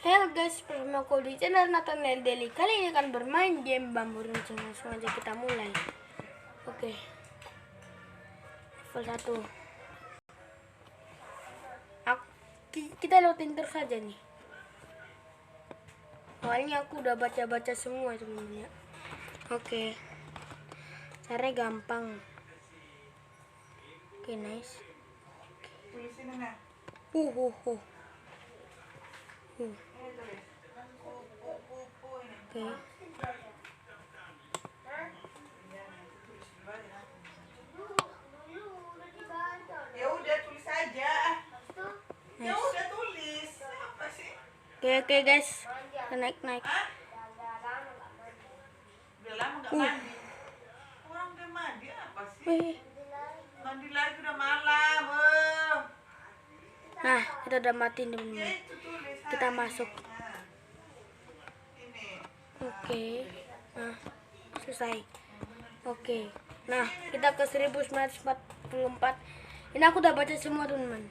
Halo guys, bersama aku di channel Nathaniel Daily. Kali ini akan bermain game Bambu Runcing. Langsung aja kita mulai. Oke, level 1. Kita lewatin terus saja nih. Soalnya aku udah baca-baca semua teman-teman ya. Oke, caranya gampang. Oke, nice. Oke. Ya udah tulis aja. Ya udah tulis. Apa sih? Oke guys. Kita naik. Udah lama gak mandi. Orang udah mandi apa sih? Mandi lagi udah malam. Nah, kita udah mati teman-teman. Ya itu tulis. Kita masuk. Nah, ini. Oke. Nah, selesai. Oke. Nah, kita ke 1944. Ini aku udah baca semua teman-teman.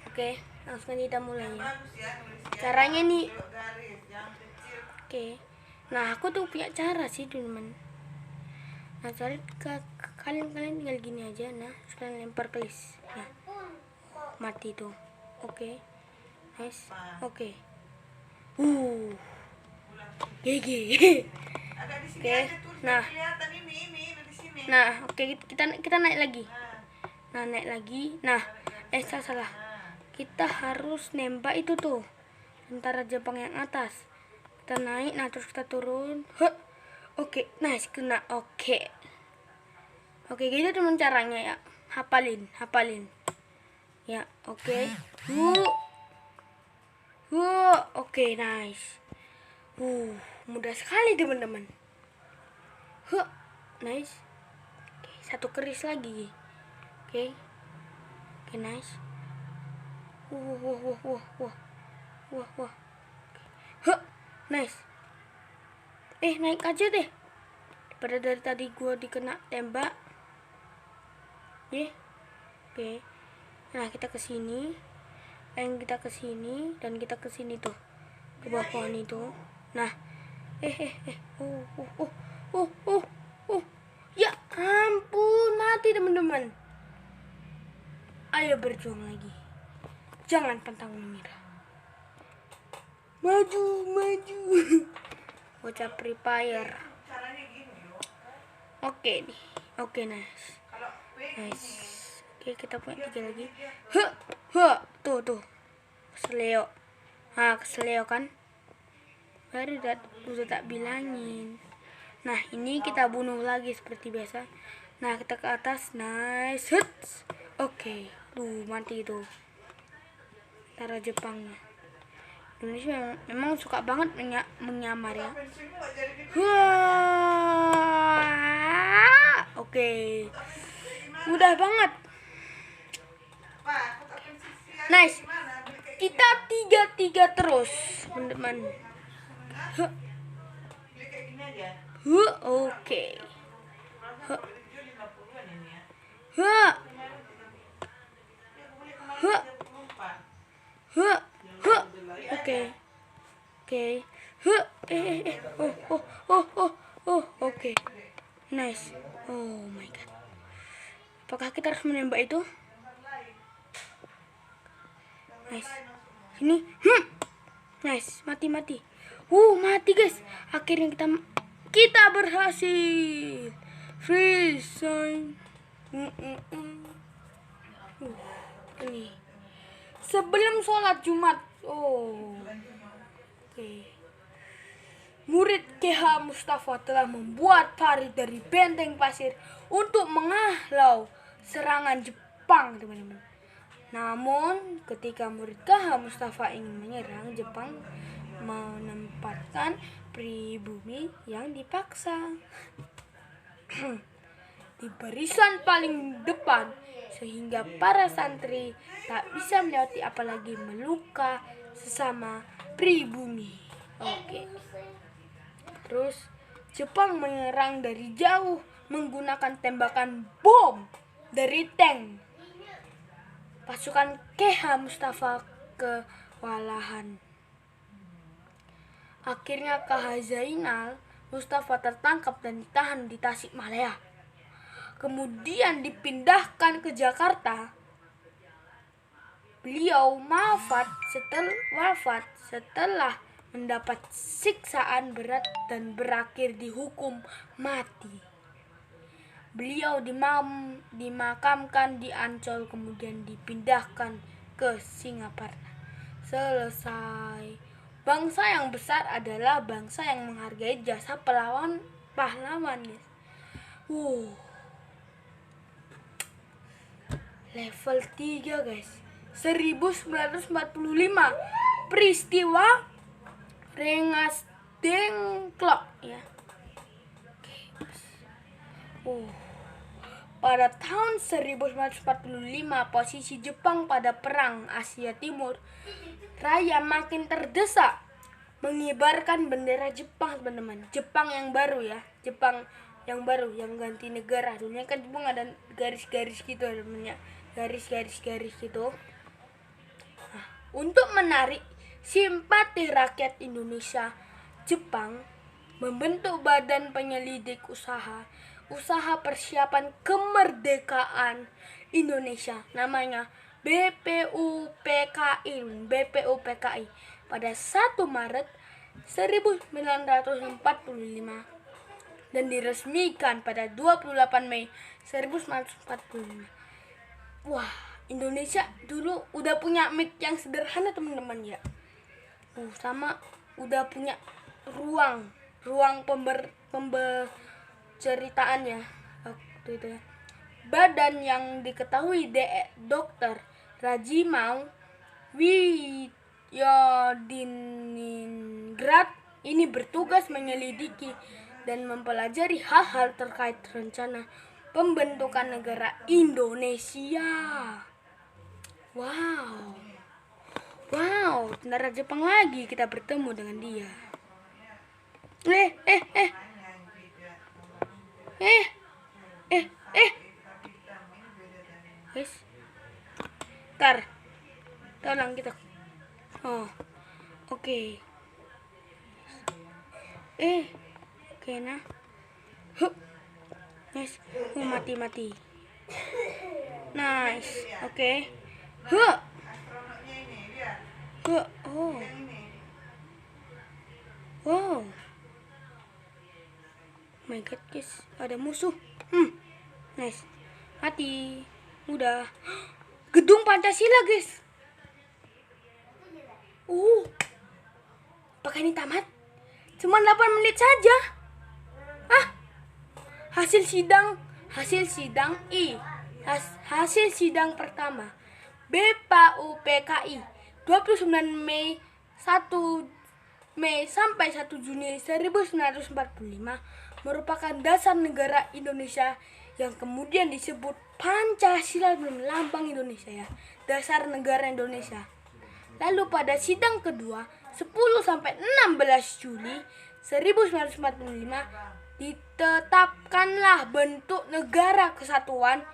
Oke, langsung aja kita mulai ya. Bagus ya nulisnya. Caranya nih. Garis yang kecil. Oke. Nah, aku tuh punya cara sih teman-teman. Nah, kalian tinggal gini aja. Nah, sekalian lempar ke list. Nah, mati tuh. Oke. Nice. Oke. GG. Agak di sini Oke. aja tulis. Nah. Kelihatan ini di sini. Nah, oke, kita naik lagi. Nah, naik lagi. Nah, salah. Kita harus nembak itu tuh. Tentara Jepang yang atas. Kita naik, nah terus kita turun. Oke, nice, kena. Oke, gitu teman caranya ya. Hafalin. Ya, oke. Oke, nice. Mudah sekali teman-teman. Nice. Oke, satu keris lagi. Oke, nice. Wah. Nice. Naik aja deh. Pada dari tadi gua dikena tembak. Oke. Nah, kita ke sini. Kita ke sini dan kita ke sini tuh. Ke bawah pohon itu. Nah. Ya ampun, mati teman-teman. Ayo berjuang lagi. Jangan pantang menyerah. Maju. Bocah Free Fire. Caranya gini loh. Oke nih. Oke, nice. Kalau Nice. Oke, kita punya 3 lagi. Tuh. Keseleo. Keseleo kan? Baru udah tak bilangin. Nah, ini kita bunuh lagi seperti biasa. Nah, kita ke atas. Nice. Oke. Tuh, mati tuh. Tentara Jepangnya. Indonesia memang suka banget menyamar ya. Oke. Mudah banget. Nice. Kita 3-3 terus, teman-teman. Oke. Oke. Oke. Nice. Oh my god. Apakah kita harus menembak itu? Nice. Sini. Nice. Mati. Mati guys. Akhirnya kita berhasil. Freeze. Ini. Sebelum sholat Jumat. Oke. Murid KH Mustafa telah membuat parit dari benteng pasir untuk menghalau serangan Jepang, teman-teman. Namun, ketika murid KH Mustafa ingin menyerang, Jepang menempatkan pribumi yang dipaksa di barisan paling depan, sehingga para santri tak bisa melewati apalagi meluka sesama pribumi. Oke. Terus Jepang menyerang dari jauh menggunakan tembakan bom dari tank. Pasukan KH Mustafa kewalahan. Akhirnya KH Zainal Mustafa tertangkap dan ditahan di Tasikmalaya. Kemudian dipindahkan ke Jakarta. Beliau wafat setelah mendapat siksaan berat dan berakhir dihukum mati. Beliau dimakamkan di Ancol, kemudian dipindahkan ke Singaparna. Selesai. Bangsa yang besar adalah bangsa yang menghargai jasa pahlawan, guys. Level 3, guys. 1945. Peristiwa Rengas Dengklok, ya. Pada tahun 1945, posisi Jepang pada Perang Asia Timur Raya makin terdesak. Mengibarkan bendera Jepang, teman-teman. Jepang yang baru, ya. Jepang yang baru, yang ganti negara. Dulunya kan Jepang ada garis-garis gitu, namanya. Garis-garis gitu. Nah, untuk menarik simpati rakyat Indonesia, Jepang membentuk badan penyelidik usaha persiapan kemerdekaan Indonesia, namanya BPUPKI pada 1 Maret 1945 dan diresmikan pada 28 Mei 1945. Wah, Indonesia dulu udah punya mic yang sederhana, teman-teman, ya. Sama udah punya ruang pemberceritaannya waktu itu, ya. Badan yang diketahui Dr. Rajimau Wiyodiningrat ini bertugas menyelidiki dan mempelajari hal-hal terkait rencana pembentukan negara Indonesia. Wow, tentara Jepang lagi kita bertemu dengan dia. Guys, tolong kita. Oke. Nah. Guys, mati. Nice. Oke. Wow. My God, guys, ada musuh. Nice. Mati. Udah. Gedung Pancasila, guys. Apakah ini tamat? Cuma 8 menit saja. Hasil sidang pertama BPUPKI 29 Mei 1 sampai 1 Juni 1945 merupakan dasar negara Indonesia yang kemudian disebut Pancasila dan lambang Indonesia, ya. Dasar negara Indonesia. Lalu pada sidang kedua 10 sampai 16 Juli 1945 ditetapkanlah bentuk Negara Kesatuan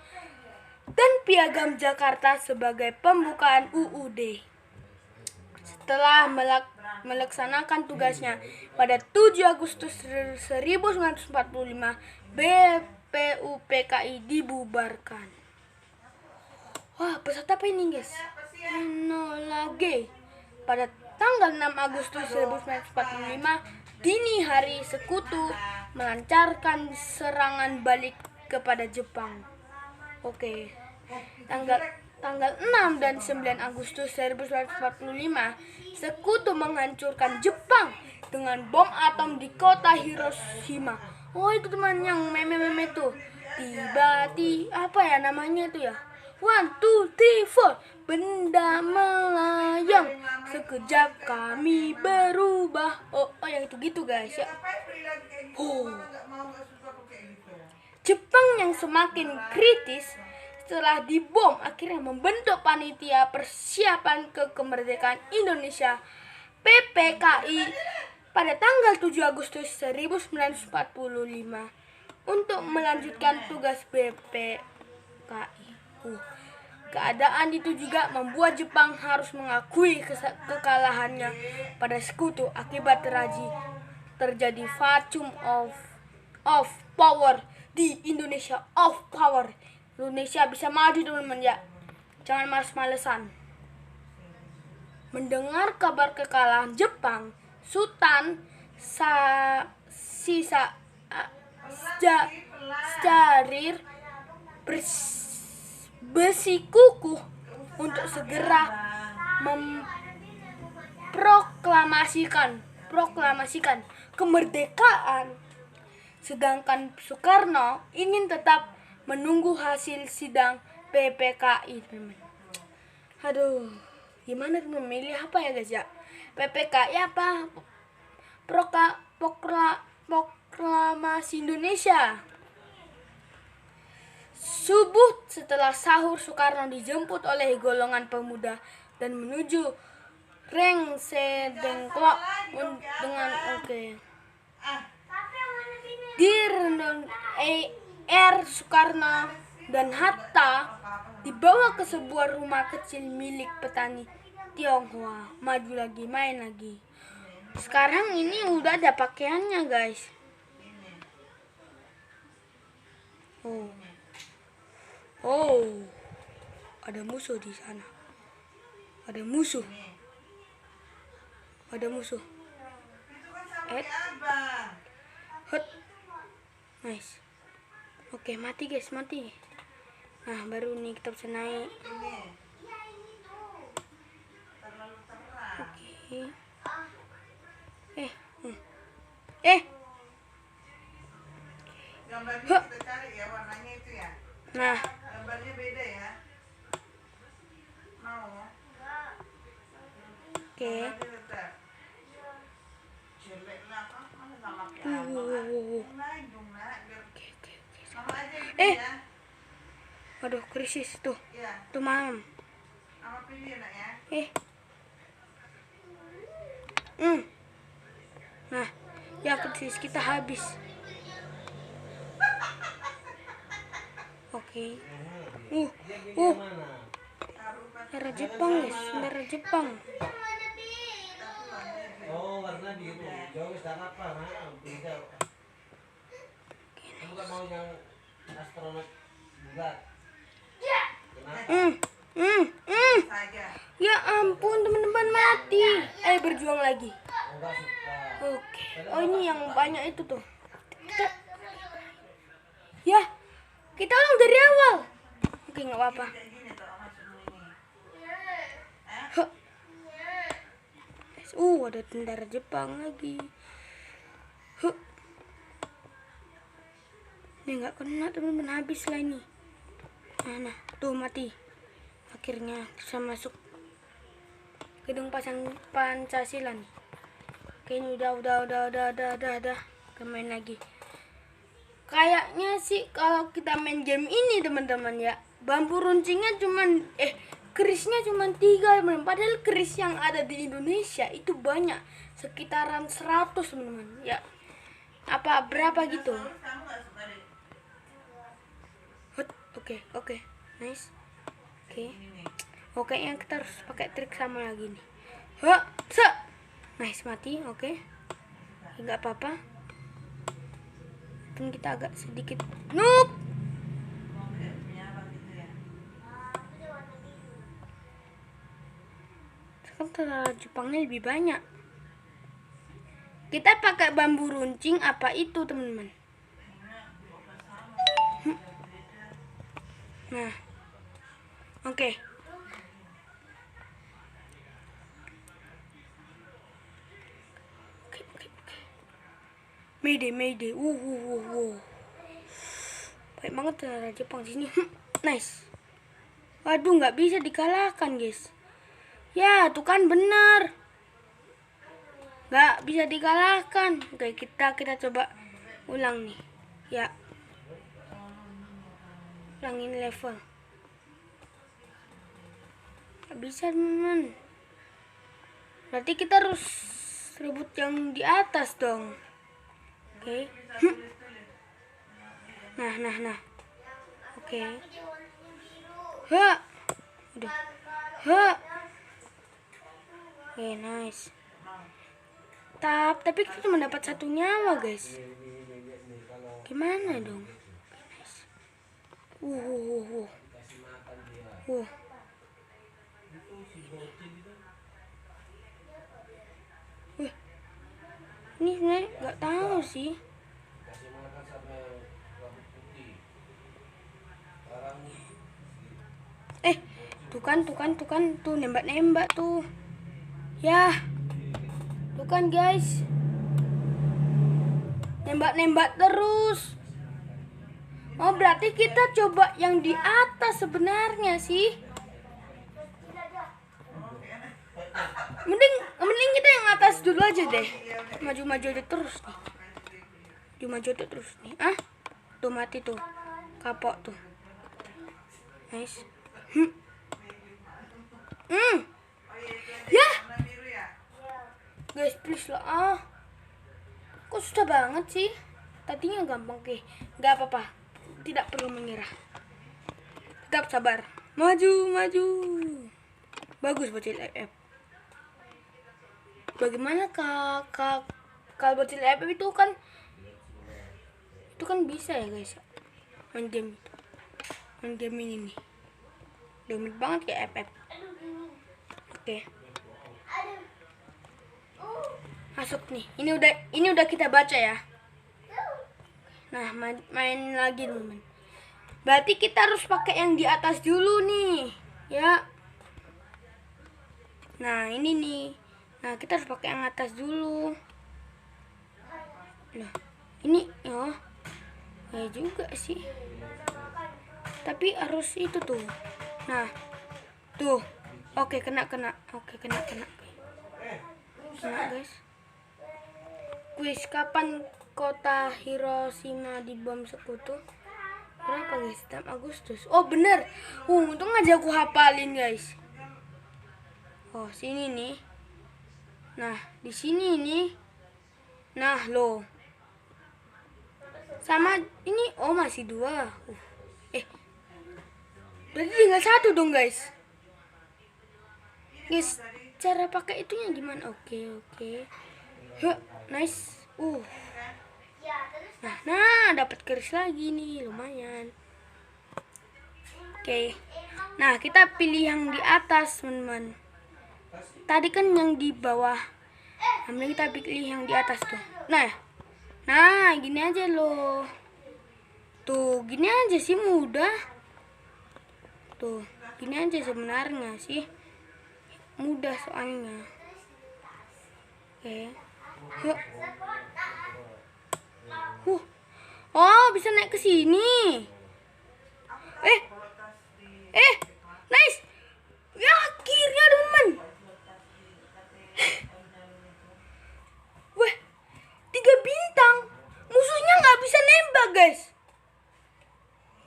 dan Piagam Jakarta sebagai pembukaan UUD. Setelah melaksanakan tugasnya pada 7 Agustus 1945, BPUPKI dibubarkan. Wah, pesawat apa ini, guys? Enola Gay. Pada tanggal 6 Agustus 1945, dini hari Sekutu melancarkan serangan balik kepada Jepang. Oke. Tanggal 6 dan 9 Agustus 1945, Sekutu menghancurkan Jepang dengan bom atom di kota Hiroshima. Itu teman yang meme-meme tuh. Apa ya namanya tuh, ya? 1, 2, 3, 4. Benda melayang, sekejap kami berubah. Yang itu gitu, guys, ya. Jepang yang semakin kritis setelah dibom akhirnya membentuk panitia persiapan kemerdekaan Indonesia PPKI pada tanggal 7 Agustus 1945 untuk melanjutkan tugas BPKI. Keadaan itu juga membuat Jepang harus mengakui kekalahannya pada sekutu. Akibat terjadi vacuum of power di Indonesia. Of power. Indonesia bisa maju teman-teman ya. Jangan males-malesan. Mendengar kabar kekalahan Jepang, Sultan Syahrir bersikukuh untuk segera proklamasikan kemerdekaan, sedangkan Soekarno ingin tetap menunggu hasil sidang PPKI. Aduh, gimana memilih apa ya guys ya? PPKI apa? Proklamasi Indonesia. Subuh setelah sahur, Soekarno dijemput oleh golongan pemuda dan menuju Rengsedengklok dengan di Soekarno dan Hatta dibawa ke sebuah rumah kecil milik petani Tionghoa. Maju lagi, main lagi. Sekarang ini udah ada pakaiannya guys. Oh, ada musuh di sana. Ada musuh. Nice. Oke, mati guys, mati. Nah, baru nih kita bisa naik. Oke. Gambarnya kita cari ya, warnanya itu ya. Nah, Gambarnya beda ya. Mau? oke. Gambarnya tetap. Jelek lah, kan sama kayak abang. Naik dong, nak. Sama aja itu ya. Waduh, krisis tuh. Iya. Tuh malam. Sama pilih nak ya. Nah, ya krisis kita habis. Oke. Merah Jepang guys, merah Jepang. Oh, warna biru. Jauh tak apa, nah, beda. Kamu gak mau yang astronot bulat? Saja. Ya ampun, teman-teman mati. Berjuang lagi. Enggak suka. Oke. Oh, ini yang banyak itu tuh. Kita ulang dari awal. Oke, nggak apa-apa. Kayak gini tuh masuk ini. Ada tentara Jepang lagi. Ini nggak kena teman-teman, habis lah ini. Nah, tuh mati. Akhirnya bisa masuk gedung Pancasila nih. Oke, ini udah. Kita main lagi. Kayaknya sih kalau kita main game ini teman-teman ya, bambu runcingnya cuman kerisnya cuman 3 teman-teman. Padahal keris yang ada di Indonesia itu banyak, sekitaran 100 teman-teman ya. Apa berapa gitu. Kamu nggak suka deh. Oke. Nice. Oke, yang kita harus pakai trik sama lagi nih. Nice, mati. Oke. Enggak apa-apa. Mungkin kita agak sedikit noob. Sekarang tentara Jepangnya lebih banyak. Kita pakai bambu runcing apa itu teman-teman? Nah, oke. Mayday. Baik banget tentara Jepang sini. Nice. Waduh, nggak bisa dikalahkan guys. Ya, tuh kan benar. Nggak bisa dikalahkan. Oke, kita coba ulang nih. Ya. Ulangin level. Nggak bisa teman-teman. Berarti kita harus rebut yang di atas dong. Oke. Nah. Oke. Udah. Ha. Oke, nice. Tapi kita cuma dapat 1 nyawa, guys. Gimana dong? Nice. Ini sebenarnya nggak tahu sih. Kasih makan sampai rambut putih. Sekarang Tuh nembak tuh. Ya. Tuh kan guys. Nembak terus. Oh, berarti kita coba yang di atas sebenarnya sih. Mending kita yang atas dulu aja deh. Maju aja terus nih. Maju terus nih. Ah, tuh mati tuh. Kapok tuh. Nice. Ya. Guys, please lah. Kok susah banget sih? Tadinya gampang, oke. Gak apa-apa. Tidak perlu menyerah. Tetap sabar. Maju. Bagus bocil FF. Bagaimana kalau bocil FF itu kan bisa ya guys. Main game ini nih. Demit banget kayak FF. Oke. Masuk nih. Ini udah kita baca ya. Nah, main lagi teman. Berarti kita harus pakai yang di atas dulu nih, ya. Nah, ini nih. Nah, kita harus pakai yang atas dulu. Nah, ini ya. Ya juga sih. Tapi harus itu tuh. Nah, tuh. Oke, kena. Oke, kena. Kena, guys. Kuis kapan kota Hiroshima dibom sekutu? Berapa guys? 6 Agustus. Oh bener. Untung aja aku hafalin guys. Oh sini nih. Nah di sini nih. Nah loh. Sama ini. Oh masih 2. Berarti tinggal 1 dong guys. Guys, cara pakai itunya gimana? Oke. Nice. Nah, dapat keris lagi nih, lumayan. Oke. Nah, kita pilih yang di atas, teman-teman. Tadi kan yang di bawah. Ambil kita pilih yang di atas tuh. Nah, gini aja loh. Tuh, gini aja sih mudah. Tuh, gini aja sebenarnya sih. Mudah soalnya. Oke. Yuk. Oh, bisa naik ke sini. Nice. Ya, akhirnya teman. Wah, 3 bintang. Musuhnya nggak bisa nembak, guys.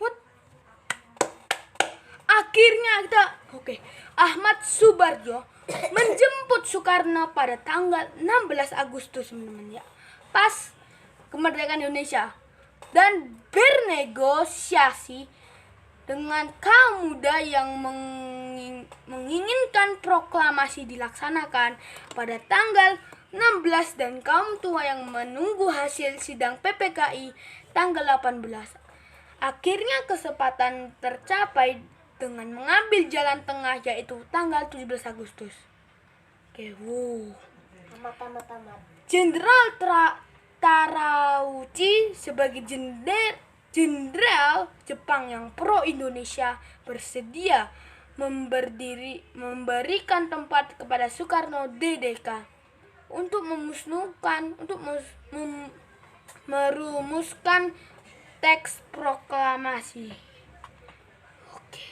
What? Akhirnya kita. Oke. Ahmad Subarjo menjemput Soekarno pada tanggal 16 Agustus, teman-teman ya. Pas kemerdekaan Indonesia. Dan bernegosiasi dengan kaum muda yang menginginkan proklamasi dilaksanakan pada tanggal 16 dan kaum tua yang menunggu hasil sidang PPKI tanggal 18. Akhirnya kesepakatan tercapai dengan mengambil jalan tengah yaitu tanggal 17 Agustus. Oke, Tamat. Jenderal Terauchi sebagai jenderal Jepang yang pro Indonesia bersedia memberikan tempat kepada Soekarno DDK untuk merumuskan teks proklamasi. Oke.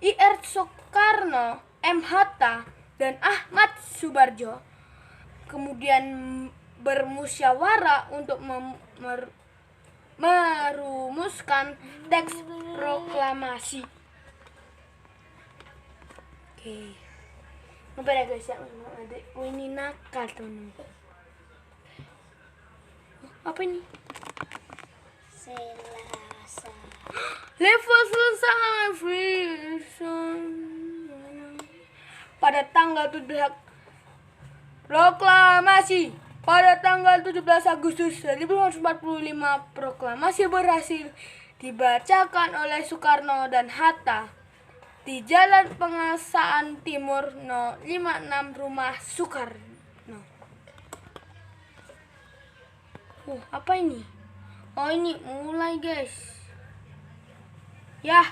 Ir Soekarno, M. Hatta, dan Ahmad Subarjo kemudian bermusyawarah untuk merumuskan teks proklamasi. Oke. Apa ya guys ya? Ini nakal teman. Apa ini? Selasa. Level selesai. pada tanggal 17 proklamasi pada tanggal 17 Agustus 1945 proklamasi berhasil dibacakan oleh Soekarno dan Hatta di Jalan Pengasaan Timur No. 56 Rumah Soekarno. Apa ini? Oh, ini mulai, guys. Ya.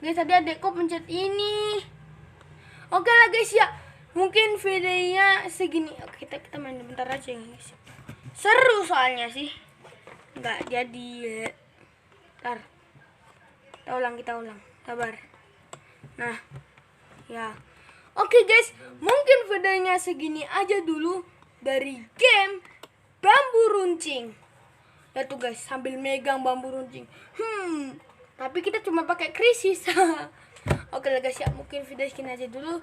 Guys, tadi adekku pencet ini. Oke lah, guys ya. Mungkin videonya segini. Oke, kita main bentar aja, guys. Seru soalnya sih. Nggak jadi. Ntar. Kita ulang. Sabar. Nah. Ya. Oke, guys. Mungkin videonya segini aja dulu dari game bambu runcing. Ya tuh, guys, sambil megang bambu runcing. Tapi kita cuma pakai krisis. Oke lah, guys ya. Mungkin video segini aja dulu.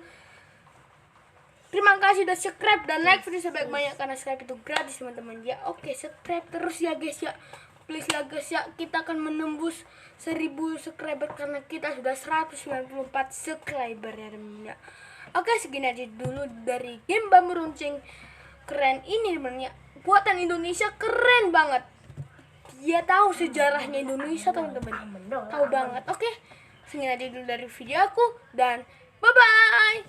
Terima kasih udah subscribe dan like video sebanyak-banyak karena subscribe itu gratis, teman-teman ya. Oke, subscribe terus ya, guys ya. Please lah, guys ya. Kita akan menembus 1000 subscriber karena kita sudah 194 subscriber ya, teman-teman ya. Oke, segini aja dulu dari game bambu runcing keren ini, teman-teman ya. Buatan Indonesia keren banget. Dia tahu sejarahnya Indonesia, teman-teman. Tahu banget. Oke, segini aja dulu dari video aku dan bye-bye.